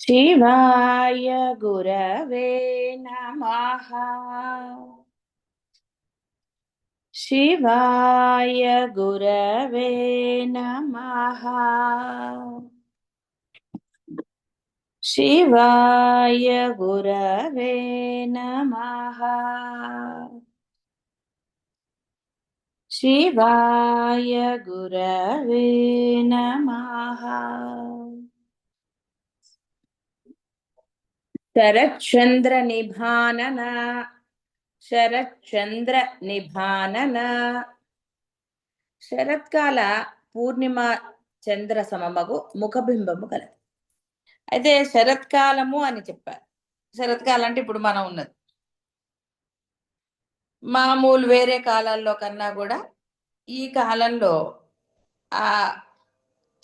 शिवाय गुरवे नमः। शिवाय गुरवे नमः। शिवाय गुरवे नमः। शिवाय गुरवे नमः। శరచంద్ర నిభానన శరచంద్ర నిభానన శరత్కాల పూర్ణిమ చంద్ర సమమగు ముఖబింబము కలదు. అయితే శరత్కాలము అని చెప్పారు. శరత్కాలం అంటే ఇప్పుడు మనం ఉన్నది. మామూలు వేరే కాలాల్లో కన్నా కూడా ఈ కాలంలో ఆ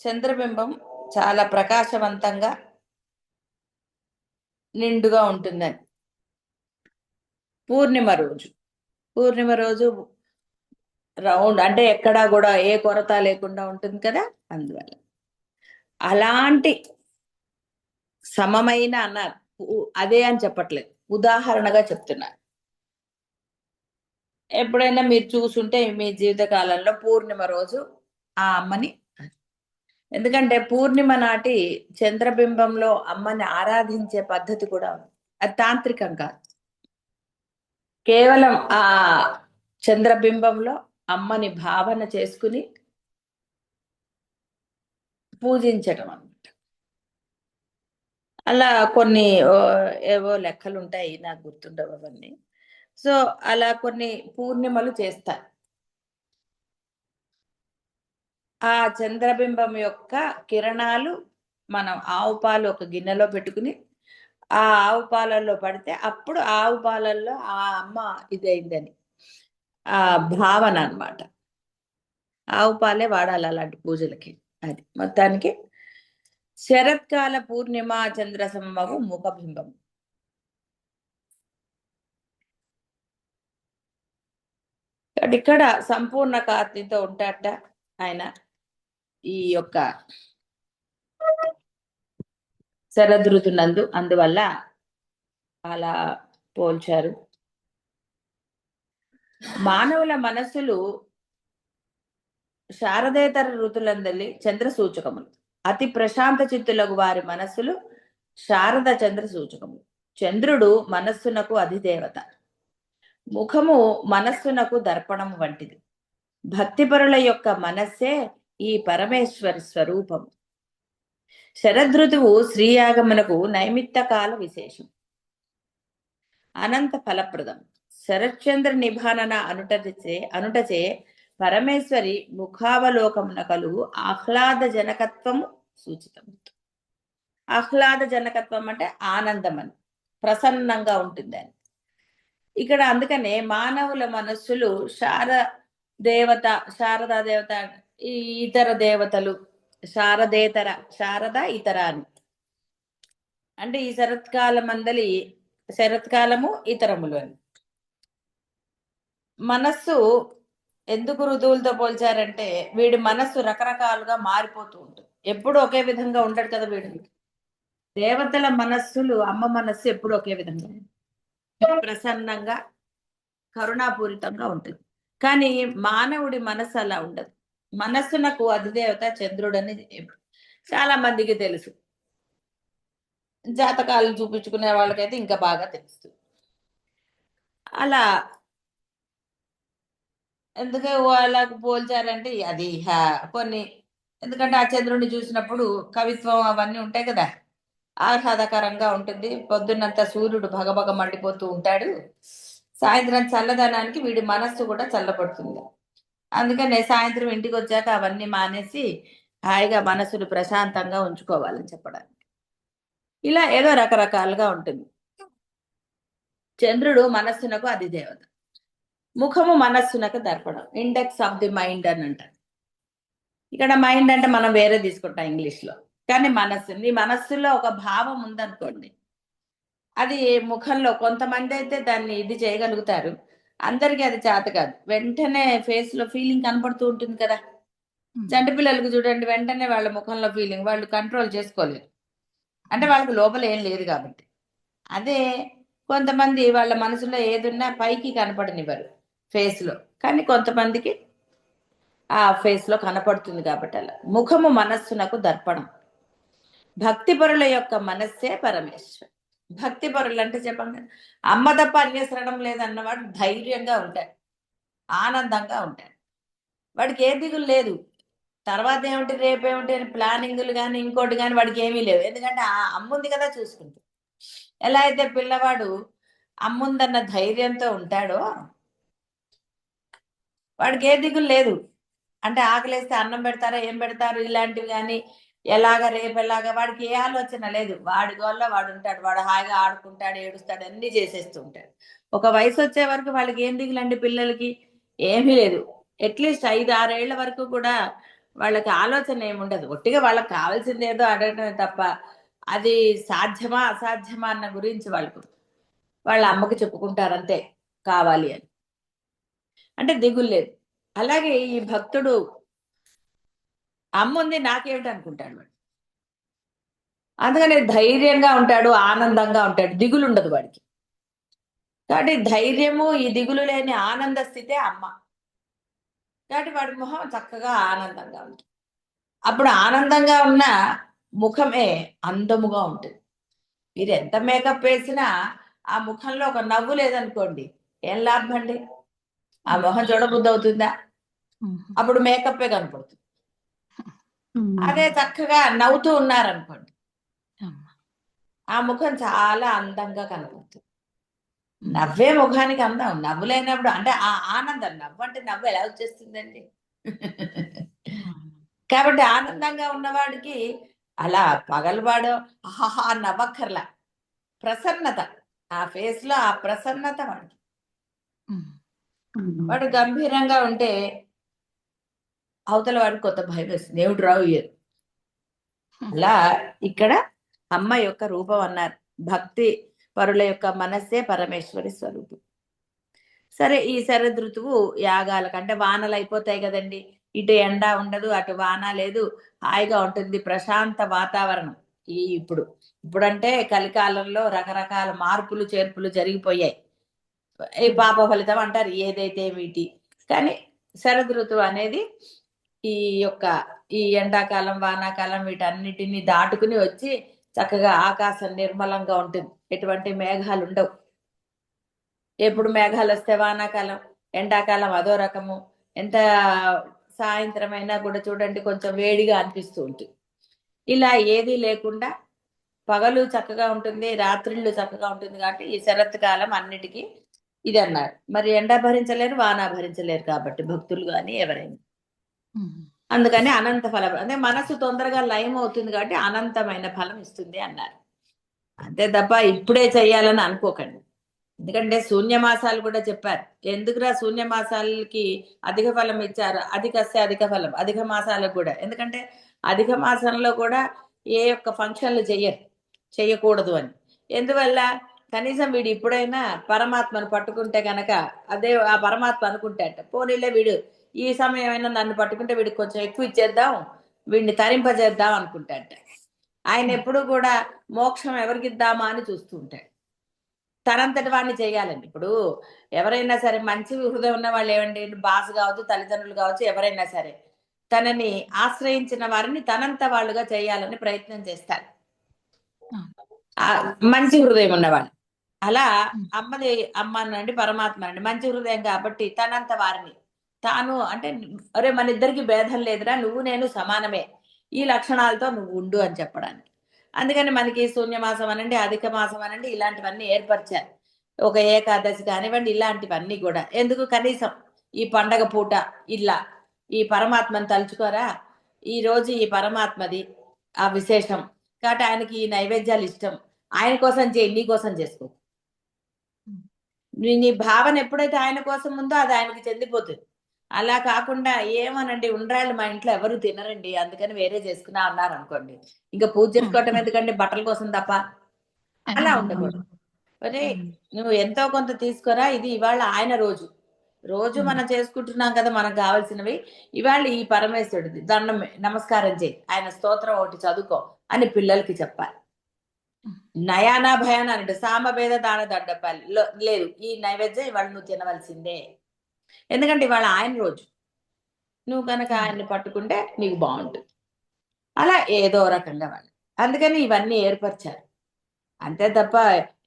చంద్రబింబం చాలా ప్రకాశవంతంగా నిండుగా ఉంటుందని. పూర్ణిమ రోజు రౌండ్ అంటే ఎక్కడా కూడా ఏ కొరత లేకుండా ఉంటుంది కదా, అందువల్ల అలాంటి సమమైన అన్నారు. అదే అని చెప్పట్లేదు, ఉదాహరణగా చెప్తున్నారు. ఎప్పుడైనా మీరు చూసుంటే మీ జీవిత కాలంలో పూర్ణిమ రోజు ఆ అమ్మని, ఎందుకంటే పూర్ణిమ నాటి చంద్రబింబంలో అమ్మని ఆరాధించే పద్ధతి కూడా ఉంది. అది తాంత్రికం కాదు, కేవలం ఆ చంద్రబింబంలో అమ్మని భావన చేసుకుని పూజించటం అన్నమాట. అలా కొన్ని ఏవో లెక్కలు ఉంటాయి, నాకు గుర్తుండవు అవన్నీ. సో అలా కొన్ని పూర్ణిమలు చేస్తారు. ఆ చంద్రబింబం యొక్క కిరణాలు మనం ఆవు పాలు ఒక గిన్నెలో పెట్టుకుని ఆ ఆవు పాలల్లో పడితే అప్పుడు ఆవు పాలల్లో ఆ అమ్మ ఇదైందని ఆ భావన అన్నమాట. ఆవు పాలే వాడాలి అలాంటి పూజలకి. అది మొత్తానికి శరత్కాల పూర్ణిమ చంద్ర సమమగు ముఖబింబం. ఇక్కడ సంపూర్ణ కాంతితో ఉంటాట ఆయన ఈ యొక్క శరదృతునందు, అందువల్ల అలా పోల్చారు. మానవుల మనస్సులు శారదేతర ఋతులందలి చంద్ర సూచకములు. అతి ప్రశాంత చిత్తులకు వారి మనస్సులు శారద చంద్ర సూచకములు. చంద్రుడు మనస్సునకు అధిదేవత, ముఖము మనస్సునకు దర్పణము వంటిది. భక్తిపరుల యొక్క మనస్సే ఈ పరమేశ్వరి స్వరూపం. శరదృతువు శ్రీయాగమునకు నైమిత్త కాల విశేషం, అనంత ఫలప్రదం. శరచంద్ర నిభానన అనుటచే పరమేశ్వరి ముఖావలోకమున కలుగు ఆహ్లాద జనకత్వము సూచితం. ఆహ్లాద జనకత్వం అంటే ఆనందం అని, ప్రసన్నంగా ఉంటుంది అని. ఇక్కడ అందుకనే మానవుల మనస్సులు శారదా దేవత, ఈ ఇతర దేవతలు శారదేతర, శారద ఇతర అని. అంటే ఈ శరత్కాలము ఇతరములు అని. మనస్సు ఎందుకు ఋతువులతో పోల్చారంటే వీడి మనస్సు రకరకాలుగా మారిపోతూ ఉంటుంది, ఎప్పుడు ఒకే విధంగా ఉండడు కదా వీడి. దేవతల మనస్సులు, అమ్మ మనస్సు ఎప్పుడు ఒకే విధంగా ప్రసన్నంగా కరుణాపూరితంగా ఉంటుంది. కానీ మానవుడి మనస్సు అలా ఉండదు. మనస్సునకు అధిదేవత చంద్రుడని చాలా మందికి తెలుసు, జాతకాలు చూపించుకునే వాళ్ళకైతే ఇంకా బాగా తెలుస్తుంది. అలా ఎందుకు వాళ్ళకు పోల్చారంటే అది కొన్ని, ఎందుకంటే ఆ చంద్రుడిని చూసినప్పుడు కవిత్వం అవన్నీ ఉంటాయి కదా, ఆహ్లాదకరంగా ఉంటుంది. పొద్దున్నంతా సూర్యుడు భగభగ మండిపోతూ ఉంటాడు, సాయంత్రం చల్లదనానికి వీడి మనస్సు కూడా చల్లబడుతుంది. అందుకనే సాయంత్రం ఇంటికి వచ్చాక అవన్నీ మానేసి హాయిగా మనసును ప్రశాంతంగా ఉంచుకోవాలని చెప్పడానికి. ఇలా ఏదో రకరకాలుగా ఉంటుంది. చంద్రుడు మనస్సునకు అధిదేవత, ముఖము మనస్సునకు దర్పణం, ఇండెక్స్ ఆఫ్ ది మైండ్ అని అంటారు. ఇక్కడ మైండ్ అంటే మనం వేరే తీసుకుంటాం ఇంగ్లీష్ లో, కానీ నీ మనస్సులో ఒక భావం ఉందనుకోండి, అది ముఖంలో కొంతమంది అయితే దాన్ని ఇది చేయగలుగుతారు, అందరికీ అది చేత కాదు. వెంటనే ఫేస్ లో ఫీలింగ్ కనపడుతూ ఉంటుంది కదా. చంటి పిల్లలకు చూడండి, వెంటనే వాళ్ళ ముఖంలో ఫీలింగ్ వాళ్ళు కంట్రోల్ చేసుకోలేరు. అంటే వాళ్ళకి లోపల ఏం లేదు కాబట్టి. అదే కొంతమంది వాళ్ళ మనసులో ఏదున్నా పైకి కనపడనివ్వరు ఫేస్ లో, కానీ కొంతమందికి ఆ ఫేస్ లో కనపడుతుంది కాబట్టి అలా. ముఖము మనస్సునకు దర్పణం. భక్తి పరుల యొక్క మనస్సే పరమేశ్వర్. భక్తి పరులు అంటే చెప్పండి, అమ్మ తప్ప అన్యసరణం లేదన్నవాడు ధైర్యంగా ఉంటాడు, ఆనందంగా ఉంటాడు, వాడికి ఏ దిగులు లేదు. తర్వాత ఏమిటి రేపేమిటి అని ప్లానింగ్లు కానీ ఇంకోటి కానీ వాడికి ఏమీ లేవు, ఎందుకంటే ఆ అమ్ముంది కదా చూసుకుంటుంది. ఎలా అయితే పిల్లవాడు అమ్ముందన్న ధైర్యంతో ఉంటాడో వాడికి ఏ దిగులు లేదు. అంటే ఆకలేస్తే అన్నం పెడతారా, ఏం పెడతారు ఇలాంటివి కానీ, ఎలాగ రేపు ఎలాగా, వాడికి ఏ ఆలోచన లేదు. వాడి వల్ల వాడు ఉంటాడు, వాడు హాయిగా ఆడుకుంటాడు, ఏడుస్తాడు, అన్ని చేసేస్తూ ఉంటాడు. ఒక వయసు వచ్చే వరకు వాళ్ళకి ఏం దిగులండి పిల్లలకి, ఏమీ లేదు. అట్లీస్ట్ 5-6 ఏళ్ల వరకు కూడా వాళ్ళకి ఆలోచన ఏముండదు. ఒట్టిగా వాళ్ళకి కావాల్సింది ఏదో అడగటమే తప్ప అది సాధ్యమా అసాధ్యమా అన్న గురించి వాళ్ళకు వాళ్ళ అమ్మకి చెప్పుకుంటారు అంతే, కావాలి అని. అంటే దిగులు లేదు. అలాగే ఈ భక్తుడు అమ్ముంది నాకేమిటి అనుకుంటాడు వాడు. అందుకని ధైర్యంగా ఉంటాడు, ఆనందంగా ఉంటాడు, దిగులు ఉండదు వాడికి. కాబట్టి ధైర్యము ఈ దిగులు లేని ఆనంద స్థితే అమ్మ. కాబట్టి వాడి ముఖం చక్కగా ఆనందంగా ఉంటుంది. అప్పుడు ఆనందంగా ఉన్న ముఖమే అందముగా ఉంటుంది. మీరు ఎంత మేకప్ వేసినా ఆ ముఖంలో ఒక నవ్వు లేదనుకోండి, ఏం లాభం అండి? ఆ ముఖం చూడబుద్ధి అవుతుందా? అప్పుడు మేకప్పే కనపడుతుంది. అదే చక్కగా నవ్వుతూ ఉన్నారనుకోండి, ఆ ముఖం చాలా అందంగా కనపడుతుంది. నవ్వే ముఖానికి అందం. నవ్వు లేనప్పుడు అంటే ఆ ఆనందం, నవ్వు అంటే నవ్వు ఎలా వచ్చేస్తుందండి? కాబట్టి ఆనందంగా ఉన్నవాడికి అలా పగలవాడు ఆహా నవ్వక్కర్లా, ప్రసన్నత, ఆ ఫేస్ లో ఆ ప్రసన్నత వాడికి. వాడు గంభీరంగా ఉంటే అవతల వాడికి కొత్త భయం వేస్తుంది, ఏమిటి రావు ఇయ్యదు. అలా ఇక్కడ అమ్మ యొక్క రూపం అన్నారు. భక్తి పరుల యొక్క మనస్సే పరమేశ్వరి స్వరూపం. సరే, ఈ శరద్ ఋతువు యాగాలకు అంటే వానలు అయిపోతాయి కదండి. ఇటు ఎండ ఉండదు, అటు వాన లేదు, హాయిగా ఉంటుంది, ప్రశాంత వాతావరణం. ఇప్పుడు ఇప్పుడంటే కలికాలంలో రకరకాల మార్పులు చేర్పులు జరిగిపోయాయి. ఈ పాప ఫలితం అంటారు, ఏదైతే వీటి. కానీ శరద్ ఋతువు అనేది ఈ యొక్క ఈ ఎండాకాలం వానాకాలం వీటన్నిటిని దాటుకుని వచ్చి చక్కగా ఆకాశం నిర్మలంగా ఉంటుంది, ఎటువంటి మేఘాలు ఉండవు. ఎప్పుడు మేఘాలు వస్తే వానాకాలం, ఎండాకాలం అదో రకము. ఎంత సాయంత్రం అయినా కూడా చూడండి కొంచెం వేడిగా అనిపిస్తూ ఉంటుంది. ఇలా ఏదీ లేకుండా పగలు చక్కగా ఉంటుంది, రాత్రిళ్ళు చక్కగా ఉంటుంది. కాబట్టి ఈ శరత్కాలం అన్నిటికీ ఇది అన్నారు. మరి ఎండ భరించలేరు, వాన భరించలేరు కాబట్టి భక్తులు కానీ ఎవరైనా. అందుకని అనంత ఫలం, అంటే మనసు తొందరగా లయం అవుతుంది కాబట్టి అనంతమైన ఫలం ఇస్తుంది అన్నారు. అంతే తప్ప ఇప్పుడే చెయ్యాలని అనుకోకండి. ఎందుకంటే శూన్యమాసాలు కూడా చెప్పారు. ఎందుకురా శూన్యమాసాలకి అధిక ఫలం ఇచ్చారు, అధికస్తే అధిక ఫలం, అధిక మాసాలకు కూడా. ఎందుకంటే అధిక మాసంలో కూడా ఏ యొక్క ఫంక్షన్లు చెయ్యకూడదు అని. ఎందువల్ల? కనీసం వీడు ఇప్పుడైనా పరమాత్మను పట్టుకుంటే గనక అదే ఆ పరమాత్మ అనుకుంటాట, పోనీలే వీడు ఈ సమయం అయినా నన్ను పట్టుకుంటే వీడికి కొంచెం ఎక్కువ ఇచ్చేద్దాం, వీడిని తరింపజేద్దాం అనుకుంటాట. ఆయన ఎప్పుడు కూడా మోక్షం ఎవరికి ఇద్దామా అని చూస్తూ ఉంటాడు. తనంతటి వాడిని చేయాలండి. ఇప్పుడు ఎవరైనా సరే మంచి హృదయం ఉన్న వాళ్ళు ఏమండి, బాస్ కావచ్చు, తల్లిదండ్రులు కావచ్చు, ఎవరైనా సరే తనని ఆశ్రయించిన వారిని తనంత వాళ్ళుగా చేయాలని ప్రయత్నం చేస్తారు, మంచి హృదయం ఉన్నవాళ్ళు. అలా అమ్మది అమ్మ అనండి, పరమాత్మ అనండి, మంచి హృదయం కాబట్టి తనంత వారిని తాను అంటే, అరే మన ఇద్దరికి భేదం లేదురా, నువ్వు నేను సమానమే, ఈ లక్షణాలతో నువ్వు ఉండు అని చెప్పడానికి. అందుకని మనకి శూన్యమాసం అనండి, అధిక మాసం అనండి, ఇలాంటివన్నీ ఏర్పరిచారు. ఒక ఏకాదశి కానివ్వండి, ఇలాంటివన్నీ కూడా ఎందుకు, కనీసం ఈ పండగ పూట ఇలా ఈ పరమాత్మను తలుచుకోరా, ఈ రోజు ఈ పరమాత్మది ఆ విశేషం కాబట్టి ఆయనకి ఈ నైవేద్యాలు ఇష్టం, ఆయన కోసం చేయి, నీ కోసం చేసుకో. నీ భావన ఎప్పుడైతే ఆయన కోసం ఉందో అది ఆయనకి చెందిపోతుంది. అలా కాకుండా ఏమోనండి ఉండ్రాళ్ళు మా ఇంట్లో ఎవరు తినరండి అందుకని వేరే చేసుకున్నా అన్నారు అనుకోండి, ఇంకా పూజ చేసుకోవటం ఎందుకంటే బట్టల కోసం తప్ప. అలా ఉండకూడదు. అరే నువ్వు ఎంతో కొంత తీసుకోరా, ఇది ఇవాళ ఆయన రోజు, రోజు మనం చేసుకుంటున్నాం కదా మనకు కావాల్సినవి, ఇవాళ ఈ పరమేశ్వరుడిది దండం నమస్కారం చేయి, ఆయన స్తోత్రం ఒకటి చదువుకో అని పిల్లలకి చెప్పాలి. నయానా భయాన అంటే సామభేద దాన దండపాలి లేదు, ఈ నైవేద్యం ఇవాళ నువ్వు తినవలసిందే. ఎందుకంటే ఇవాళ ఆయన రోజు, నువ్వు కనుక ఆయన్ని పట్టుకుంటే నీకు బాగుంటుంది. అలా ఏదో రకంగా వాళ్ళు అందుకని ఇవన్నీ ఏర్పరిచారు. అంతే తప్ప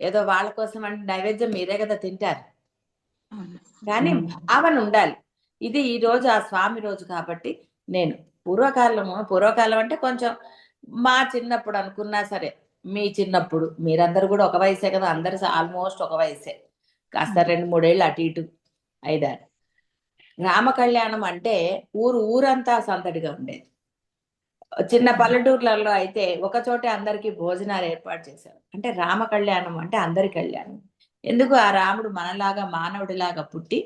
ఏదో వాళ్ళ కోసం అంటే నైవేద్యం మీరే కదా తింటారు. కానీ భావన ఉండాలి. ఇది ఈ రోజు ఆ స్వామి రోజు కాబట్టి నేను పూర్వకాలం అంటే కొంచెం మా చిన్నప్పుడు అనుకున్నా సరే, మీ చిన్నప్పుడు మీరందరూ కూడా ఒక వయసే కదా, అందరు ఆల్మోస్ట్ ఒక వయసే, కాస్త 2-3 ఏళ్ళు అటు ఇటు 5-6. రామ కళ్యాణం అంటే ఊరంతా సందడిగా ఉండేది. చిన్న పల్లెటూర్లలో అయితే ఒక చోటే అందరికీ భోజనాలు ఏర్పాటు చేశారు. అంటే రామ కళ్యాణం అంటే అందరి కళ్యాణం. ఎందుకు, ఆ రాముడు మనలాగా మానవుడిలాగా పుట్టి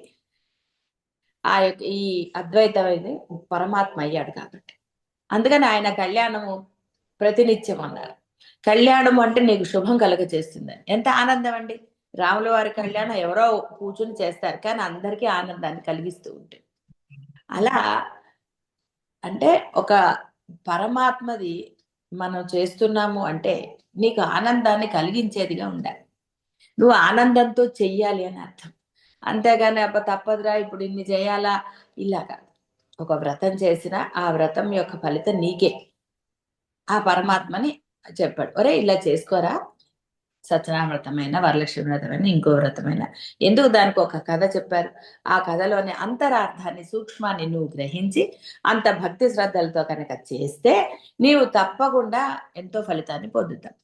ఆ యొక్క ఈ అద్వైతమైంది పరమాత్మ అయ్యాడు కాబట్టి. అందుకని ఆయన కళ్యాణము ప్రతినిత్యం అన్నారు. కళ్యాణం అంటే నీకు శుభం కలుగ చేస్తుంది. ఎంత ఆనందం అండి. రాముల వారి కళ్యాణం ఎవరో కూర్చుని చేస్తారు, కానీ అందరికీ ఆనందాన్ని కలిగిస్తూ ఉంటుంది. అలా అంటే ఒక పరమాత్మది మనం చేస్తున్నాము అంటే నీకు ఆనందాన్ని కలిగించేదిగా ఉండాలి. నువ్వు ఆనందంతో చెయ్యాలి అని అర్థం. అంతేగాని అబ్బ తప్పదురా ఇప్పుడు ఇన్ని చేయాలా, ఇలాగా. ఒక వ్రతం చేసినా ఆ వ్రతం యొక్క ఫలితం నీకే. ఆ పరమాత్మని చెప్పాడు, ఒరే ఇలా చేసుకోరా, సత్యనారాయణ వ్రతమైన, వరలక్ష్మి వ్రతమైన, ఇంకో వ్రతమైన. ఎందుకు దానికి ఒక కథ చెప్పారు. ఆ కథలోని అంతరార్థాన్ని, సూక్ష్మాన్ని నువ్వు గ్రహించి అంత భక్తి శ్రద్ధలతో కనుక చేస్తే నీవు తప్పకుండా ఎంతో ఫలితాన్ని పొందుతావు.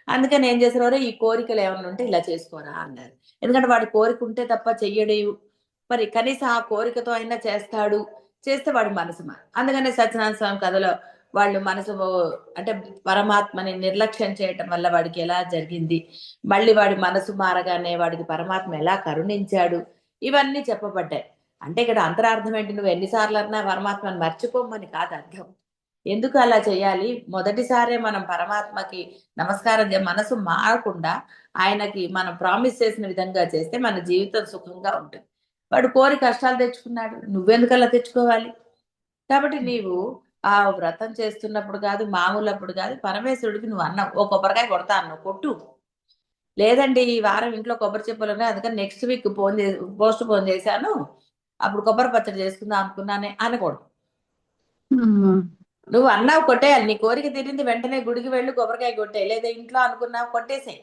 అందుకని ఏం చేశారు, ఈ కోరికలు ఏమన్నా ఉంటే ఇలా చేసుకోరా అన్నారు. ఎందుకంటే వాడి కోరిక ఉంటే తప్ప చెయ్యడు. మరి కనీసం ఆ కోరికతో అయినా చేస్తాడు, చేస్తే వాడి మనసు అందుకనే సత్యనారాయణ స్వామి కథలో వాళ్ళు మనసు అంటే పరమాత్మని నిర్లక్ష్యం చేయటం వల్ల వాడికి ఎలా జరిగింది, మళ్ళీ వాడి మనసు మారగానే వాడికి పరమాత్మ ఎలా కరుణించాడు, ఇవన్నీ చెప్పబడ్డాయి. అంటే ఇక్కడ అంతరార్థం ఏంటి, నువ్వు ఎన్నిసార్లు అన్నా పరమాత్మని మర్చిపోమని కాదు అర్థం. ఎందుకు అలా చేయాలి, మొదటిసారే మనం పరమాత్మకి నమస్కారం మనసు మారకుండా ఆయనకి మనం ప్రామిస్ చేసిన విధంగా చేస్తే మన జీవితం సుఖంగా ఉంటుంది. వాడు కోరి కష్టాలు తెచ్చుకున్నాడు, నువ్వెందుకు అలా తెచ్చుకోవాలి. కాబట్టి నీవు ఆ వ్రతం చేస్తున్నప్పుడు కాదు, మామూలప్పుడు కాదు, పరమేశ్వరుడికి నువ్వు అన్నావు, ఓ కొబ్బరికాయ కొడతా అన్నావు, కొట్టు. లేదండి ఈ వారం ఇంట్లో కొబ్బరి చెప్పులు ఉన్నాయి, అందుకని నెక్స్ట్ వీక్ పోస్ట్ పోన్ చేశాను, అప్పుడు కొబ్బరి పచ్చడి చేసుకుందాం అనుకున్నానే అనకూడదు. నువ్వు అన్నావు కొట్టేయాలి, నీ కోరిక తీరింది వెంటనే గుడికి వెళ్ళి కొబ్బరికాయ కొట్టే, లేదా ఇంట్లో అనుకున్నావు కొట్టేసాయి.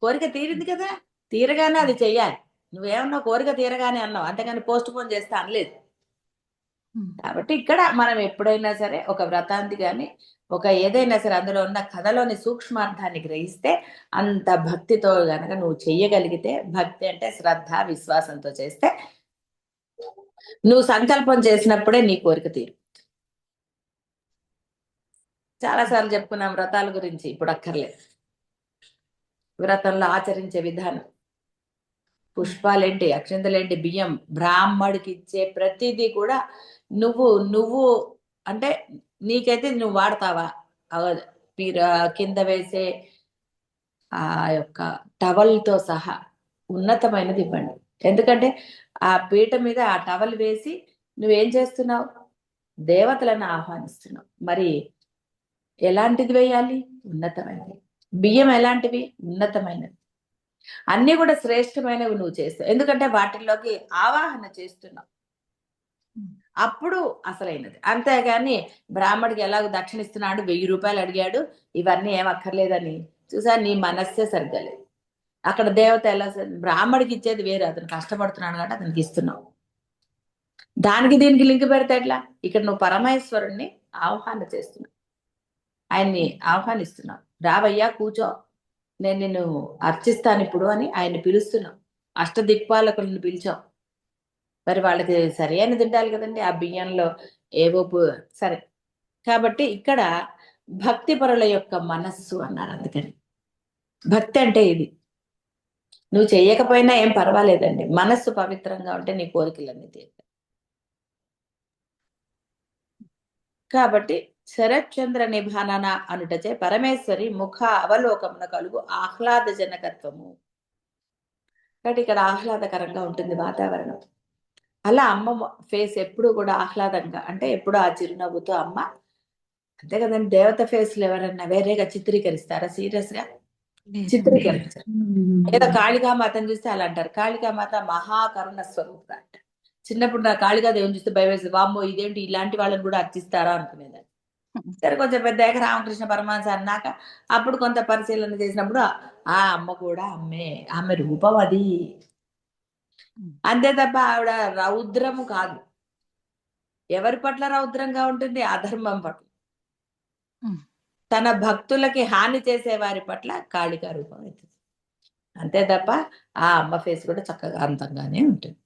కోరిక తీరింది కదా, తీరగానే అది చెయ్యాలి. నువ్వేమన్నావు కోరిక తీరగానే అన్నావు, అంతేగాని పోస్ట్ పోన్ చేస్తే అనలేదు. కాబట్టి ఇక్కడ మనం ఎప్పుడైనా సరే ఒక వ్రతాంతి కానీ ఒక ఏదైనా సరే అందులో ఉన్న కథలోని సూక్ష్మార్థాన్ని గ్రహిస్తే అంత భక్తితో గనక నువ్వు చెయ్యగలిగితే, భక్తి అంటే శ్రద్ధ విశ్వాసంతో చేస్తే నువ్వు సంకల్పం చేసినప్పుడే నీ కోరిక తీరు. చాలాసార్లు చెప్పుకున్నాం వ్రతాల గురించి, ఇప్పుడు అక్కర్లేదు. వ్రతంలో ఆచరించే విధానం, పుష్పాలేంటి, అక్షంతలేంటి, బియ్యం, బ్రాహ్మడికి ఇచ్చే ప్రతిదీ కూడా నువ్వు అంటే నీకైతే నువ్వు వాడతావా, కింద వేసే ఆ యొక్క టవల్తో సహా ఉన్నతమైనది ఇవ్వండి. ఎందుకంటే ఆ పీట మీద ఆ టవల్ వేసి నువ్వేం చేస్తున్నావు, దేవతలను ఆహ్వానిస్తున్నావు. మరి ఎలాంటిది వేయాలి, ఉన్నతమైనది. బియ్యం ఎలాంటివి, ఉన్నతమైనవి. అన్ని కూడా శ్రేష్టమైనవి నువ్వు చేస్తావు, ఎందుకంటే వాటిల్లోకి ఆవాహన చేస్తున్నావు, అప్పుడు అసలైనది. అంతేగాని బ్రాహ్మడికి ఎలాగో దక్షిణిస్తున్నాడు, 1000 రూపాయలు అడిగాడు, ఇవన్నీ ఏం అక్కర్లేదని చూసా, నీ మనస్సే సరిగ్గా లేదు. అక్కడ దేవత ఎలా, బ్రాహ్మడికి ఇచ్చేది వేరు, అతను కష్టపడుతున్నాడు కాబట్టి అతనికి ఇస్తున్నావు. దానికి దీనికి లింక్ పెడితే ఎట్లా. ఇక్కడ నువ్వు పరమేశ్వరుణ్ణి ఆహ్వాన చేస్తున్నావు, ఆయన్ని ఆహ్వానిస్తున్నావు, రావయ్యా కూర్చో, నేను నిన్ను అర్చిస్తాను ఇప్పుడు అని ఆయన్ని పిలుస్తున్నావు. అష్టదిక్పాలకులను పిలిచావు, మరి వాళ్ళకి సరి అయిన తింటాలి కదండి, ఆ బియ్యంలో ఏవో సరే. కాబట్టి ఇక్కడ భక్తి పరుల యొక్క మనస్సు అన్నారు. అందుకని భక్తి అంటే ఇది. నువ్వు చెయ్యకపోయినా ఏం పర్వాలేదండి, మనస్సు పవిత్రంగా ఉంటే నీ కోరికలన్నీ తీరుతాయి. కాబట్టి శరత్చంద్ర నిభానన అనుటచే పరమేశ్వరి ముఖ అవలోకమున కలుగు ఆహ్లాదజనకత్వము. కాబట్టి ఇక్కడ ఆహ్లాదకరంగా ఉంటుంది వాతావరణం. అలా అమ్మ ఫేస్ ఎప్పుడు కూడా ఆహ్లాదంగా, అంటే ఎప్పుడు ఆ చిరునవ్వుతో అమ్మ. అంతే కదండి, దేవత ఫేస్లు ఎవరన్నా వేరేగా చిత్రీకరిస్తారా సీరియస్ గా. చిత్రీకరించారు. ఏదో కాళికామాతను చూస్తే అలా అంటారు. కాళికామాత మహాకరుణ స్వరూప అంట. చిన్నప్పుడు నా కాళికాదేవిని చూస్తే భయం వేసింది. వామ్మో ఇదేంటి ఇలాంటి వాళ్ళని కూడా అర్చిస్తారా అనుకునేదాన్ని. సరే కొంచెం పెద్దగా రామకృష్ణ పరమహంస అన్నాక అప్పుడు కొంత పరిశీలన చేసినప్పుడు ఆ అమ్మ కూడా ఆమె రూపం అది. అంతే తప్ప ఆవిడ రౌద్రము కాదు. ఎవరి పట్ల రౌద్రంగా ఉంటుంది? అధర్మం పట్ల. తన భక్తులకి హాని చేసే వారి పట్ల కాళికా రూపం అవుతుంది. అంతే తప్ప ఆ అమ్మ ఫేస్ కూడా చక్కగా అందంగానే ఉంటుంది.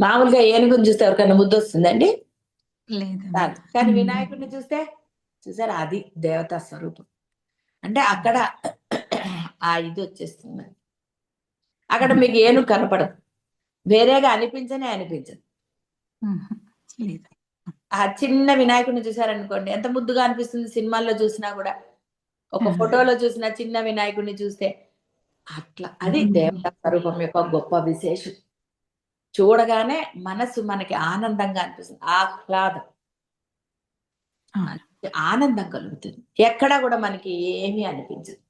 మామూలుగా ఏనుగుని చూస్తే ఎవరికైనా ముద్దు వస్తుందండి? లేదు. కానీ వినాయకుడిని చూస్తే చూసారా, అది దేవతా స్వరూపం. అంటే అక్కడ ఆ ఇది వచ్చేస్తుంది. అక్కడ మీకు ఏనుగు కనపడదు, వేరేగా అనిపించదు. ఆ చిన్న వినాయకుడిని చూసారనుకోండి, ఎంత ముద్దుగా అనిపిస్తుంది. సినిమాల్లో చూసినా కూడా, ఒక ఫోటోలో చూసిన చిన్న వినాయకుడిని చూస్తే అట్లా. అది దేవతా స్వరూపం యొక్క గొప్ప విశేషం. చూడగానే మనసు మనకి ఆనందంగా అనిపిస్తుంది, ఆహ్లాదం, ఆనందం కలుగుతుంది. ఎక్కడా కూడా మనకి ఏమీ అనిపించదు.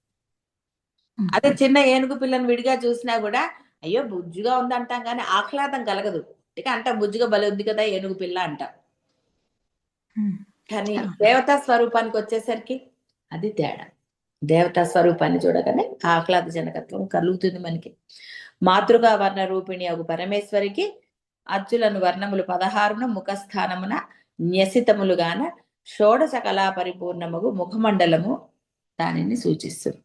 అదే చిన్న ఏనుగు పిల్లని విడిగా చూసినా కూడా అయ్యో బుజ్జుగా ఉందంటాం కానీ ఆహ్లాదం కలగదు. ఇక అంట బుజ్జుగా బలి ఉంది కదా ఏనుగు పిల్ల అంటాం. కానీ దేవతా స్వరూపానికి వచ్చేసరికి అది తేడా. దేవతా స్వరూపాన్ని చూడగానే ఆహ్లాదజనకత్వం కలుగుతుంది మనకి. మాతృగా వర్ణ రూపిణి అగు పరమేశ్వరికి అచ్చులను వర్ణములు 16 ముఖస్థానమున న్యసితములుగాన షోడశ కళా పరిపూర్ణముగు ముఖమండలము దానిని సూచిస్తుంది.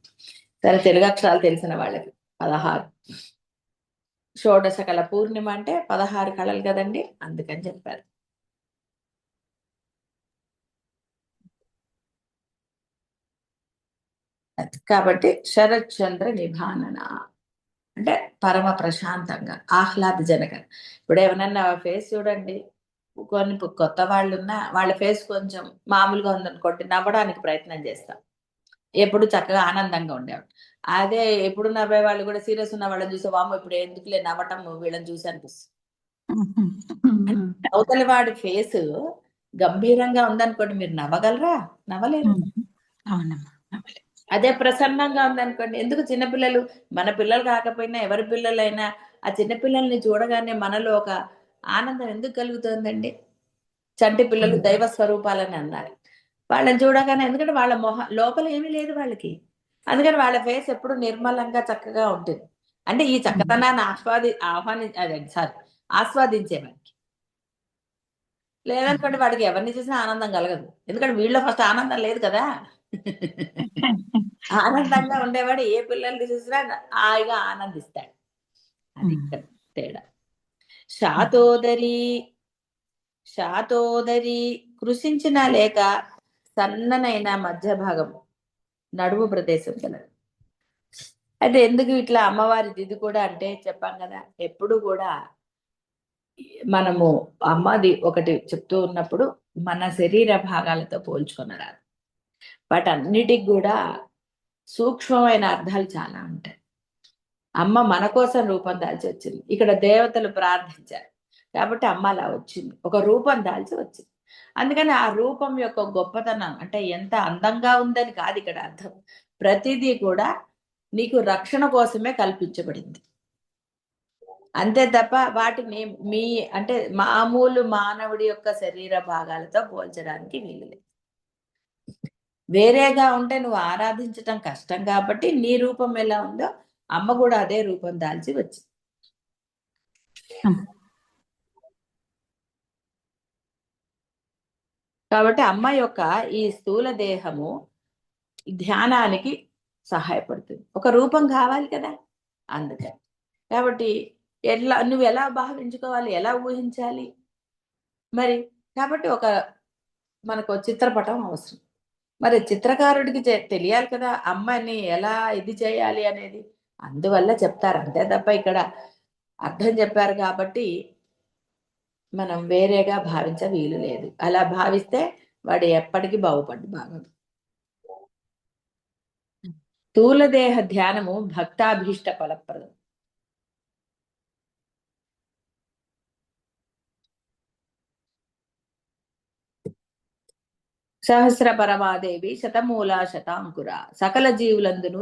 సరే, తెలుగు అక్షరాలు తెలిసిన వాళ్ళకి 16 షోడశ కళ పూర్ణిమ అంటే 16 కళలు కదండి, అందుకని చెప్పారు. కాబట్టి శరత్ చంద్ర నిభానన అంటే పరమ ప్రశాంతంగా ఆహ్లాదజనక. ఇప్పుడు ఏమన్నా ఫేస్ చూడండి, కొన్ని కొత్త వాళ్ళు ఉన్నా వాళ్ళ ఫేస్ కొంచెం మామూలుగా ఉందనుకోండి, నవ్వడానికి ప్రయత్నం చేస్తాం. ఎప్పుడు చక్కగా ఆనందంగా ఉండేవాడు. అదే ఎప్పుడు నవ్వే వాళ్ళు కూడా సీరియస్ ఉన్న వాళ్ళని చూసే వాము ఇప్పుడు ఎందుకులే నవ్వటం వీళ్ళని చూసి అనిపిస్తుంది. అవతలి వాడి ఫేస్ గంభీరంగా ఉందనుకోండి, మీరు నవ్వగలరా? నవ్వలేరు. అదే ప్రసన్నంగా ఉందనుకోండి, ఎందుకు చిన్నపిల్లలు, మన పిల్లలు కాకపోయినా ఎవరి పిల్లలైనా ఆ చిన్నపిల్లల్ని చూడగానే మనలో ఒక ఆనందం ఎందుకు కలుగుతుందండి? చంటి పిల్లలు దైవ స్వరూపాలని అన్నారు. వాళ్ళని చూడగానే, ఎందుకంటే వాళ్ళ లోపల ఏమీ లేదు వాళ్ళకి, అందుకని వాళ్ళ ఫేస్ ఎప్పుడు నిర్మలంగా చక్కగా ఉంటుంది. అంటే ఈ చక్కదనాన్ని ఆస్వాదించేవాడికి. లేదనుకోండి వాడికి ఎవరిని చూసినా ఆనందం కలగదు, ఎందుకంటే వీళ్ళలో ఫస్ట్ ఆనందం లేదు కదా. ఆనందంగా ఉండేవాడు ఏ పిల్లల్ని చూసినా హాయిగా ఆనందిస్తాడు. అది తేడా. శాతోదరి కృషించిన లేక సన్ననైన మధ్య భాగం నడుము ప్రదేశం కలదు. అయితే ఎందుకు ఇట్లా అమ్మవారిది ఇది కూడా అంటే చెప్పాం కదా, ఎప్పుడు కూడా మనము అమ్మది ఒకటి చెప్తూ ఉన్నప్పుడు మన శరీర భాగాలతో పోల్చుకొనరాదు. వాటన్నిటికి కూడా సూక్ష్మమైన అర్థాలు చాలా ఉంటాయి. అమ్మ మన కోసం రూపం దాల్చి వచ్చింది. ఇక్కడ దేవతలు ప్రార్థించారు కాబట్టి అమ్మ అలా వచ్చింది, ఒక రూపం దాల్చి వచ్చింది. అందుకని ఆ రూపం యొక్క గొప్పతనం అంటే ఎంత అందంగా ఉందని కాదు ఇక్కడ అర్థం. ప్రతిదీ కూడా నీకు రక్షణ కోసమే కల్పించబడింది, అంతే తప్ప వాటిని మీ అంటే మామూలు మానవుడి యొక్క శరీర భాగాలతో పోల్చడానికి వీలులేదు. వేరేగా ఉంటే నువ్వు ఆరాధించటం కష్టం కాబట్టి నీ రూపం ఎలా ఉందో అమ్మ కూడా అదే రూపం దాల్చి వచ్చింది. కాబట్టి అమ్మ యొక్క ఈ స్థూల దేహము ధ్యానానికి సహాయపడుతుంది, ఒక రూపం కావాలి కదా అందుకని. కాబట్టి నువ్వు ఎలా భావించుకోవాలి, ఎలా ఊహించాలి మరి. కాబట్టి మనకు చిత్రపటం అవసరం. మరి చిత్రకారుడికి తెలియాలి కదా అమ్మాయిని ఎలా ఇది చేయాలి అనేది, అందువల్ల చెప్తారు, అంతే తప్ప ఇక్కడ అర్థం చెప్పారు కాబట్టి మనం వేరేగా భావించ వీలు లేదు. అలా భావిస్తే వాడు ఎప్పటికీ బాగుపడ్డు బాగదు. స్థూలదేహ ధ్యానము భక్తాభీష్ట ఫలప్రదం. సహస్ర పరమాదేవి శతమూల శతాంకుర సకల జీవులందును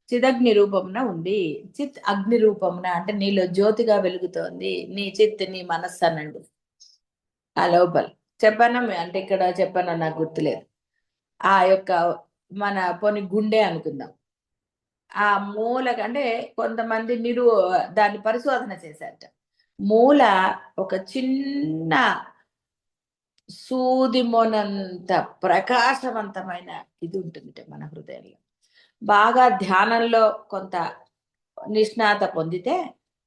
చిదగ్ని రూపమున ఉంది. చిత్ అగ్ని రూపమున అంటే నీలో జ్యోతిగా వెలుగుతోంది. నీ చిత్ నీ మనస్సు అనండి ఆ లోపల. చెప్పానా అంటే ఇక్కడ చెప్పానా నాకు గుర్తులేదు. ఆ యొక్క మన పోని గుండె అనుకుందాం. ఆ మూల అంటే కొంతమంది దాన్ని పరిశోధన చేశారట. మూల ఒక చిన్న సూది మొనంత ప్రకాశవంతమైన ఇది ఉంటుంది మన హృదయంలో. బాగా ధ్యానంలో కొంత నిష్ణాత పొందితే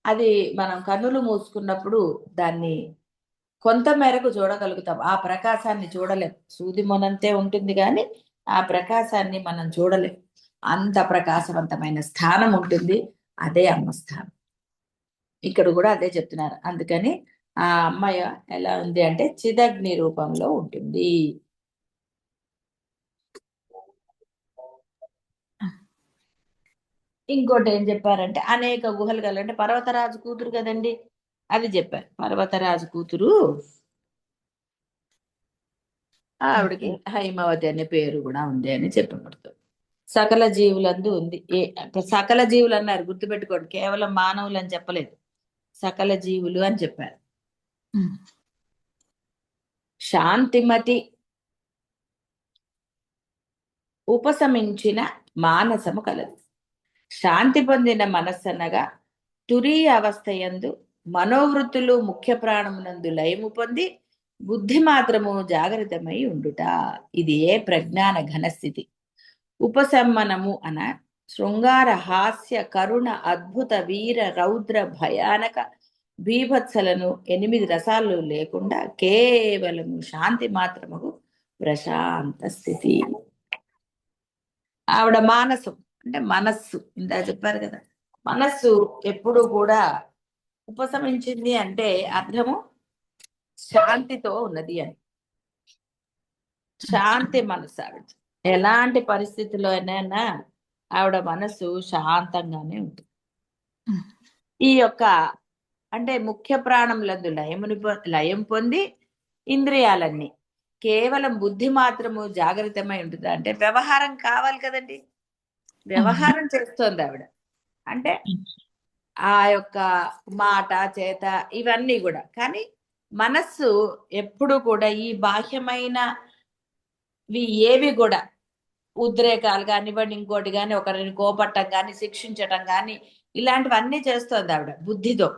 అది మనం కన్నులు మూసుకున్నప్పుడు దాన్ని కొంత మేరకు చూడగలుగుతాం. ఆ ప్రకాశాన్ని చూడలేం. సూది మొనంతే ఉంటుంది కానీ ఆ ప్రకాశాన్ని మనం చూడలేం. అంత ప్రకాశవంతమైన స్థానం ఉంటుంది. అదే అమ్మ స్థానం. ఇక్కడ కూడా అదే చెప్తున్నారు. అందుకని ఆ అమ్మాయి ఎలా ఉంది అంటే చిదగ్ని రూపంలో ఉంటుంది. ఇంకోటి ఏం చెప్పారంటే అనేక గుహలు కలంటే పర్వతరాజు కూతురు కదండి, అది చెప్పారు. పర్వతరాజు కూతురు ఆవిడకి హైమవతి అనే పేరు కూడా ఉంది అని చెప్పబడుతుంది. సకల జీవులందు ఉంది. సకల జీవులు అన్నారు, గుర్తుపెట్టుకోండి. కేవలం మానవులు అని చెప్పలేదు, సకల జీవులు అని చెప్పారు. శాంతిమతి ఉపశమించిన మానసము కలదు. శాంతి పొందిన మనస్సనగా తురీయ అవస్థ యందు మనోవృత్తులు ముఖ్య ప్రాణమునందు లయము పొంది బుద్ధి మాత్రము జాగరితమై ఉండుట. ఇది ఏ ప్రజ్ఞాన ఘనస్థితి. ఉపశమనము అన శృంగార హాస్య కరుణ అద్భుత వీర రౌద్ర భయానక బీభత్సలను 8 రసాలు లేకుండా కేవలము శాంతి మాత్రము ప్రశాంత స్థితి. ఆవిడ మానసం అంటే మనస్సు, ఇందా చెప్పారు కదా, మనస్సు ఎప్పుడు కూడా ఉపశమించింది అంటే అర్థము శాంతితో ఉన్నది అని. శాంతి మనసు ఆవిడ. ఎలాంటి పరిస్థితిలో అయినా ఆవిడ మనసు శాంతంగానే ఉంటుంది. ఈ యొక్క అంటే ముఖ్య ప్రాణములందు లయం పొంది ఇంద్రియాలన్నీ కేవలం బుద్ధి మాత్రము జాగ్రత్తమై ఉంటుంది. అంటే వ్యవహారం కావాలి కదండి, వ్యవహారం చేస్తోంది ఆవిడ. అంటే ఆ యొక్క మాట చేత ఇవన్నీ కూడా. కానీ మనస్సు ఎప్పుడు కూడా ఈ బాహ్యమైనవి ఏవి కూడా ఉద్రేకాలు కానివ్వండి, ఇంకోటి కానీ, ఒకరిని కోపట్టం కానీ, శిక్షించటం కానీ, ఇలాంటివన్నీ చేస్తోంది ఆవిడ బుద్ధితో.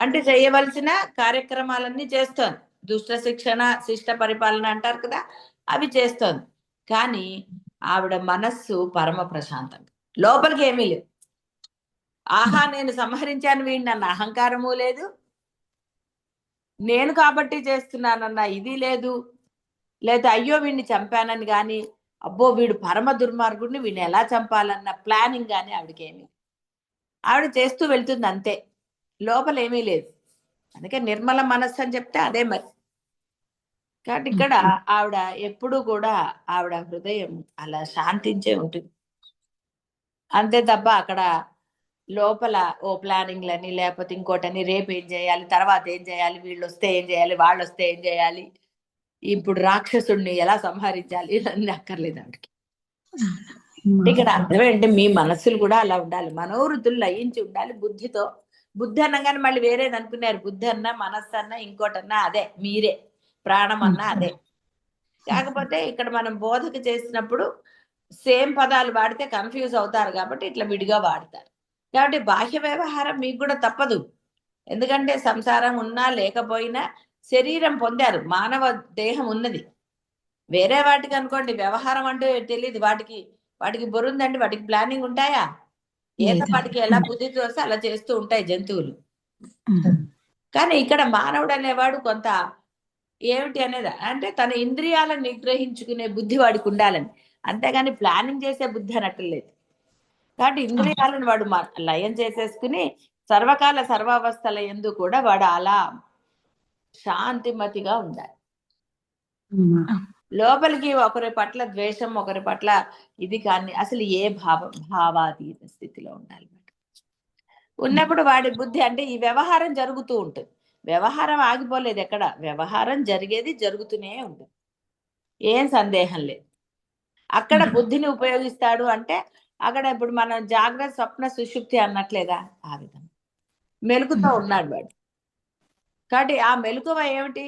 అంటే చేయవలసిన కార్యక్రమాలన్నీ చేస్తోంది. దుష్ట శిక్షణ, శిష్ట పరిపాలన అంటారు కదా, అవి చేస్తోంది. కానీ ఆవిడ మనస్సు పరమ ప్రశాంతంగా, లోపలికి ఏమీ లేదు. ఆహా నేను సంహరించాను వీడిని అన్న అహంకారము లేదు, నేను కాబట్టి చేస్తున్నానన్న ఇది లేదు, లేదా అయ్యో వీడిని చంపానని కానీ, అబ్బో వీడు పరమ దుర్మార్గుడిని వీడిని ఎలా చంపాలన్న ప్లానింగ్ కానీ ఆవిడకేమీ. ఆవిడ చేస్తూ వెళ్తుంది అంతే, లోపల ఏమీ లేదు. అందుకే నిర్మల మనస్సు అని చెప్తే అదే మరి. కాబట్టి ఇక్కడ ఆవిడ ఎప్పుడు కూడా ఆవిడ హృదయం అలా శాంతించే ఉంటుంది. అంతే తప్ప అక్కడ లోపల ఓ ప్లానింగ్లని, లేకపోతే ఇంకోటని, రేపు ఏం చేయాలి, తర్వాత ఏం చేయాలి, వీళ్ళు వస్తే ఏం చేయాలి, వాళ్ళు వస్తే ఏం చేయాలి, ఇప్పుడు రాక్షసుడిని ఎలా సంహరించాలి, ఇవన్నీ అక్కర్లేదు ఆవిడకి. ఇక్కడ అర్థమేంటి, మీ మనస్సులు కూడా అలా ఉండాలి, మనోవృత్తులు లయించి ఉండాలి బుద్ధితో. బుద్ధి అనగానే మళ్ళీ వేరేది అనుకున్నారు. బుద్ధి అన్నా మనస్సు అన్నా ఇంకోటన్నా అదే, మీరే ప్రాణం అన్నా అదే. కాకపోతే ఇక్కడ మనం బోధకు చేసినప్పుడు సేమ్ పదాలు వాడితే కన్ఫ్యూజ్ అవుతారు కాబట్టి ఇట్లా విడిగా వాడతారు. కాబట్టి బాహ్య వ్యవహారం మీకు కూడా తప్పదు. ఎందుకంటే సంసారం ఉన్నా లేకపోయినా శరీరం పొందారు, మానవ దేహం ఉన్నది. వేరే వాటికి అనుకోండి వ్యవహారం అంటే తెలియదు, వాటికి బొరుందండి, వాటికి ప్లానింగ్ ఉంటాయా? ఏదో వాటికి ఎలా బుద్ధి వస్తే అలా చేస్తూ ఉంటాయి జంతువులు. కానీ ఇక్కడ మానవుడు అనేవాడు కొంత ఏమిటి అనేది అంటే తన ఇంద్రియాలను నిగ్రహించుకునే బుద్ధి వాడికి ఉండాలని, అంతేగాని ప్లానింగ్ చేసే బుద్ధి అనట్లేదు. కాబట్టి ఇంద్రియాలను వాడు లయం చేసేసుకుని సర్వకాల సర్వావస్థల యందు కూడా వాడు అలా శాంతిమతిగా ఉండాలి. లోపలికి ఒకరి పట్ల ద్వేషం, ఒకరి పట్ల ఇది కానీ అసలు ఏ భావాతీత స్థితిలో ఉండాలి ఉన్నప్పుడు వాడి బుద్ధి అంటే ఈ వ్యవహారం జరుగుతూ ఉంటుంది. వ్యవహారం ఆగిపోలేదు ఎక్కడ, వ్యవహారం జరిగేది జరుగుతూనే ఉంటుంది. ఏం సందేహం లేదు. అక్కడ బుద్ధిని ఉపయోగిస్తాడు అంటే అక్కడ ఇప్పుడు మనం జాగ్రత్త స్వప్న సుషుప్తి అన్నట్లేగా ఆ విధంగా మెలుకుతో ఉన్నాడు వాడు. కాబట్టి ఆ మెలకువ ఏమిటి?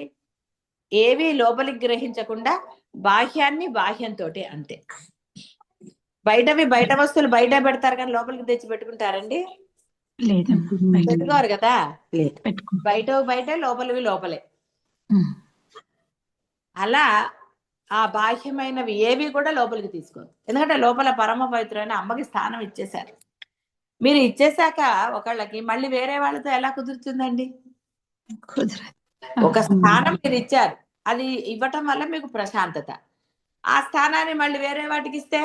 ఏవి లోపలికి గ్రహించకుండా బాహ్యాన్ని బాహ్యంతో అంతే. బయటవి బయట వస్తువులు బయట పెడతారు కానీ లోపలికి తెచ్చి పెట్టుకుంటారండి? లేదమ్మా. పెట్టుకోరు కదా. లేదు, పెట్టుకో. బయట బయటే లోపలివి లోపలే. అలా ఆ బాహ్యమైనవి ఏవి కూడా లోపలికి తీసుకోరు. ఎందుకంటే లోపల పరమ పవిత్రమైన అమ్మకి స్థానం ఇచ్చేశారు. మీరు ఇచ్చేశాక ఒకళ్ళకి మళ్ళీ వేరే వాళ్ళతో ఎలా కుదురుతుందండి? కుదరదు. ఒక స్థానం మీరు ఇచ్చారు, అది ఇవ్వటం వల్ల మీకు ప్రశాంతత. ఆ స్థానాన్ని మళ్ళీ వేరే వాటికి ఇస్తే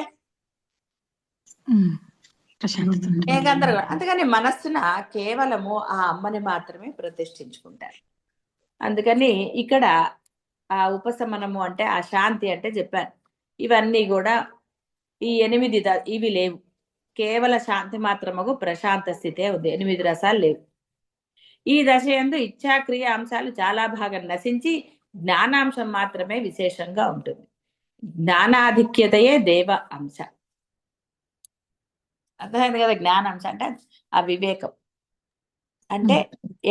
ప్రశాంతత ఉంటుంది. ఏ గందరగోళం. అందుకని మనస్సున కేవలము ఆ అమ్మని మాత్రమే ప్రతిష్ఠించుకుంటారు. అందుకని ఇక్కడ ఆ ఉపశమనము అంటే ఆ శాంతి అంటే చెప్పాను. ఇవన్నీ కూడా ఈ 8 ఇవి లేవు. కేవల శాంతి మాత్రము ప్రశాంత స్థితే ఉంది. 8 రసాలు లేవు. ఈ దశ యందు ఇచ్ఛాక్రియ అంశాలు చాలా భాగం నశించి జ్ఞానాంశం మాత్రమే విశేషంగా ఉంటుంది. జ్ఞానాధిక్యతయే దేవ అంశ. అర్థమైంది కదా? జ్ఞానాంశ అంటే ఆ వివేకం. అంటే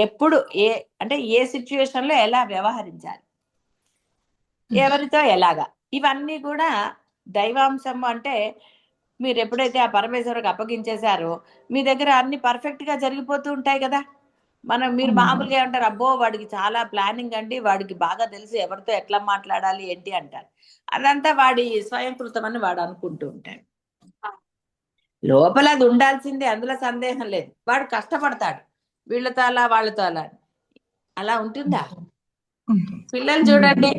ఎప్పుడు అంటే ఏ సిచ్యువేషన్ లో ఎలా వ్యవహరించాలి, ఎవరితో ఎలాగా, ఇవన్నీ కూడా దైవాంశం. అంటే మీరు ఎప్పుడైతే ఆ పరమేశ్వరుకి అప్పగించేశారో మీ దగ్గర అన్ని పర్ఫెక్ట్ గా జరిగిపోతూ ఉంటాయి కదా. మీరు మామూలుగా ఏమంటారు, అబ్బో వాడికి చాలా ప్లానింగ్ అండి, వాడికి బాగా తెలుసు ఎవరితో ఎట్లా మాట్లాడాలి ఏంటి అంటారు. అదంతా వాడి స్వయంకృతం అని వాడు అనుకుంటూ ఉంటాడు. లోపల అది ఉండాల్సిందే, అందులో సందేహం లేదు. వాడు కష్టపడతాడు, వీళ్ళతో అలా వాళ్ళతో అలా. అలా ఉంటుందా? పిల్లలు చూడండి,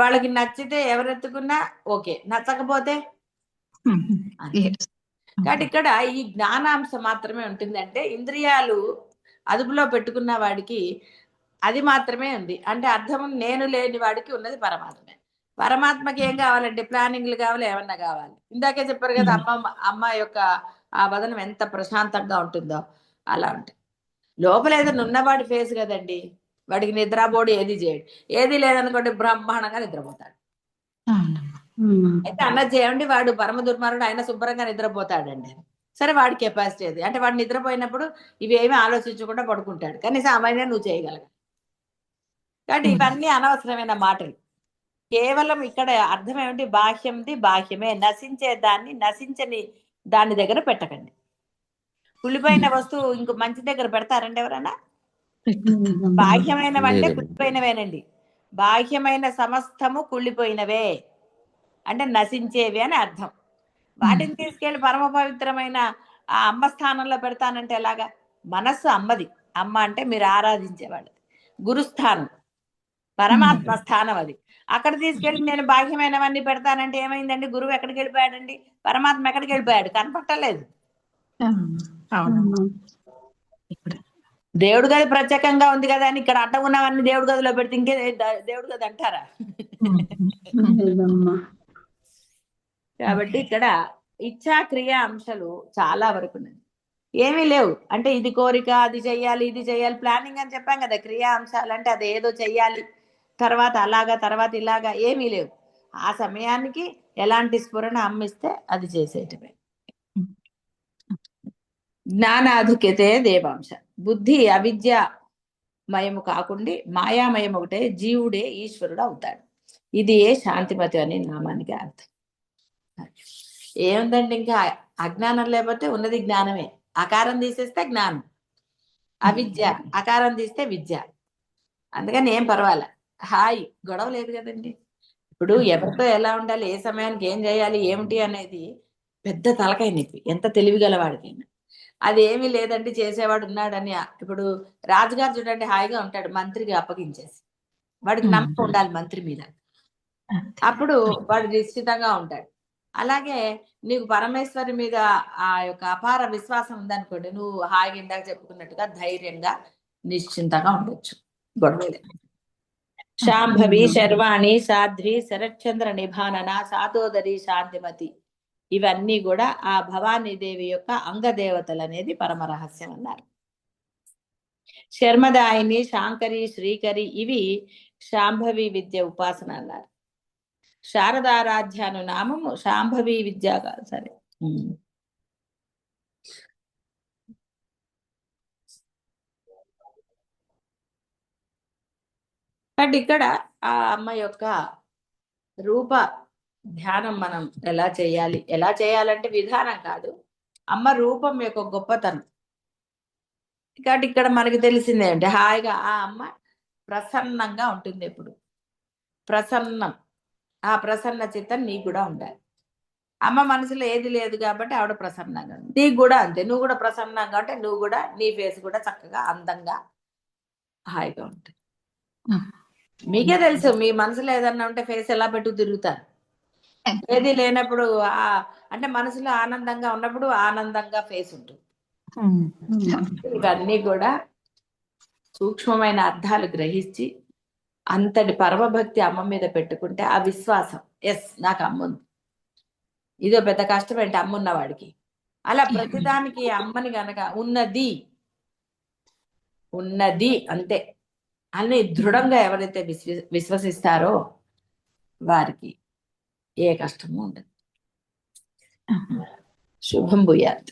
వాళ్ళకి నచ్చితే ఎవరెత్తుకున్నా ఓకే, నచ్చకపోతే కాబట్టి ఇక్కడ ఈ జ్ఞానాంశం మాత్రమే ఉంటుంది. అంటే ఇంద్రియాలు అదుపులో పెట్టుకున్న వాడికి అది మాత్రమే ఉంది. అంటే అర్థం నేను లేని వాడికి ఉన్నది పరమాత్మే. పరమాత్మకి ఏం కావాలంటే ప్లానింగ్లు కావాలి, ఏమన్నా కావాలి. ఇందాకే చెప్పారు కదా, అమ్మ యొక్క ఆ వదనం ఎంత ప్రశాంతంగా ఉంటుందో అలా ఉంటుంది. లోపల ఏదైనా ఉన్నవాడి ఫేస్ కదండి, వాడికి నిద్రపోడు, ఏది చేయడు. ఏది లేదనుకోండి బ్రహ్మాండంగా నిద్రపోతాడు. అయితే అన్నది చేయండి, వాడు పరమ దుర్మార్గుడు, ఆయన శుభ్రంగా నిద్రపోతాడండి. సరే, వాడి కెపాసిటీ అది. అంటే వాడు నిద్రపోయినప్పుడు ఇవి ఏమీ ఆలోచించకుండా పడుకుంటాడు. కనీసం అమ్మాయినే నువ్వు చేయగలగా. కాబట్టి ఇవన్నీ అనవసరమైన మాటలు. కేవలం ఇక్కడ అర్థం ఏమిటి? బాహ్యంది బాహ్యమే. నశించే దాన్ని నశించని దాని దగ్గర పెట్టకండి. కుళ్ళిపోయిన వస్తువు ఇంకో మంచి దగ్గర పెడతారండి ఎవరన్నా? బాహ్యమైనవంటే కుళ్ళిపోయినవేనండి. బాహ్యమైన సమస్తము కుళ్ళిపోయినవే, అంటే నశించేవి అని అర్థం. వాటిని తీసుకెళ్లి పరమ పవిత్రమైన ఆ అమ్మ స్థానంలో పెడతానంటే ఎలాగా? మనస్సు అమ్మది. అమ్మ అంటే మీరు ఆరాధించేవాళ్ళది. గురుస్థానం, పరమాత్మ స్థానం అది. అక్కడ తీసుకెళ్లి నేను బాహ్యమైనవన్నీ పెడతానంటే ఏమైందండి? గురువు ఎక్కడికి వెళ్ళిపోయాడండి? పరమాత్మ ఎక్కడికి వెళ్ళిపోయాడు? కనపట్టలేదు. దేవుడు గది ప్రత్యేకంగా ఉంది కదా అని ఇక్కడ అడ్డం ఉన్నవన్నీ దేవుడి గదిలో పెడితే ఇంకే దేవుడు గది అంటారా? కాబట్టి ఇక్కడ ఇచ్ఛా క్రియ అంశాలు చాలా వరకు ఉన్నాయి. ఏమీ లేవు. అంటే ఇది కోరిక, అది చెయ్యాలి, ఇది చెయ్యాలి, ప్లానింగ్ అని చెప్పాం కదా. క్రియా అంశాలు అంటే అది ఏదో చెయ్యాలి, తర్వాత అలాగా, తర్వాత ఇలాగా ఏమీ లేవు. ఆ సమయానికి ఎలాంటి స్ఫురణ అమ్మిస్తే అది చేసేటమే. జ్ఞానాధిక్యతే దేవాంశ. బుద్ధి అవిద్య మయము కాకుండా మాయామయం ఒకటే, జీవుడే ఈశ్వరుడు అవుతాడు. ఇది ఏ శాంతిమతి అనే నామానికి అర్థం. ఏముందండి, ఇంకా అజ్ఞానం లేకపోతే ఉన్నది జ్ఞానమే. అకారం తీసేస్తే జ్ఞానం, అవిద్య అకారం తీస్తే విద్య. అందుకని ఏం పర్వాలే, హాయి, గొడవ లేదు కదండి. ఇప్పుడు ఎవరితో ఎలా ఉండాలి, ఏ సమయానికి ఏం చేయాలి, ఏమిటి అనేది పెద్ద తలకాయ నొప్పి, ఎంత తెలివిగలవాడికైనా. అది ఏమీ లేదండి, చేసేవాడు ఉన్నాడని. ఇప్పుడు రాజుగారు చూడండి, హాయిగా ఉంటాడు మంత్రికి అప్పగించేసి. వాడికి నమ్మకం ఉండాలి మంత్రి మీద, అప్పుడు వాడు నిశ్చితంగా ఉంటాడు. అలాగే నీకు పరమేశ్వరి మీద ఆ యొక్క అపార విశ్వాసం ఉందనుకోండి, నువ్వు హాయిగా ఇందాక చెప్పుకున్నట్టుగా ధైర్యంగా నిశ్చింతగా ఉండొచ్చు, గొడవ. శాంభవి శర్వాణి సాధ్వి శరత్చంద్ర నిభానన సాతోదరి శాంతిమతి, ఇవన్నీ కూడా ఆ భవానీదేవి యొక్క అంగదేవతలు అనేది పరమ రహస్యం అన్నారు. శర్మదాయిని, శాంకరి, శ్రీకరి ఇవి శాంభవి విద్య ఉపాసన అన్నారు. శారదారాధ్యాను నామము శాంభవి విద్యా కాదు సరే. కాబట్టి ఇక్కడ ఆ అమ్మ యొక్క రూప ధ్యానం మనం ఎలా చేయాలంటే విధానం కాదు, అమ్మ రూపం యొక్క గొప్పతనం. కాబట్టి ఇక్కడ మనకి తెలిసిందే అంటే హాయిగా ఆ అమ్మ ప్రసన్నంగా ఉంటుంది ఎప్పుడు. ప్రసన్నం, ఆ ప్రసన్న చిత్తం నీకు కూడా ఉండాలి. అమ్మ మనసులో ఏది లేదు కాబట్టి ఆవిడ ప్రసన్నంగా ఉంది. నీకు కూడా అంతే, నువ్వు కూడా ప్రసన్నంగా ఉంటే నువ్వు కూడా నీ ఫేస్ కూడా చక్కగా అందంగా హాయిగా ఉంటుంది. మీకే తెలుసు మీ మనసులో ఏదన్నా ఉంటే ఫేస్ ఎలా పెట్టు తిరుగుతారు. ఏది లేనప్పుడు అంటే మనసులో ఆనందంగా ఉన్నప్పుడు ఆనందంగా ఫేస్ ఉంటుంది. ఇవన్నీ కూడా సూక్ష్మమైన అర్థాలు గ్రహించి అంతటి పరమభక్తి అమ్మ మీద పెట్టుకుంటే ఆ విశ్వాసం, ఎస్ నాకు అమ్మ ఉంది, ఇదో పెద్ద కష్టం ఏంటి అమ్మ ఉన్నవాడికి. అలా ప్రతిదానికి అమ్మని గనక ఉన్నది అంతే అని దృఢంగా ఎవరైతే విశ్వసిస్తారో వారికి ఏ కష్టము ఉండదు. శుభం భూయాత్.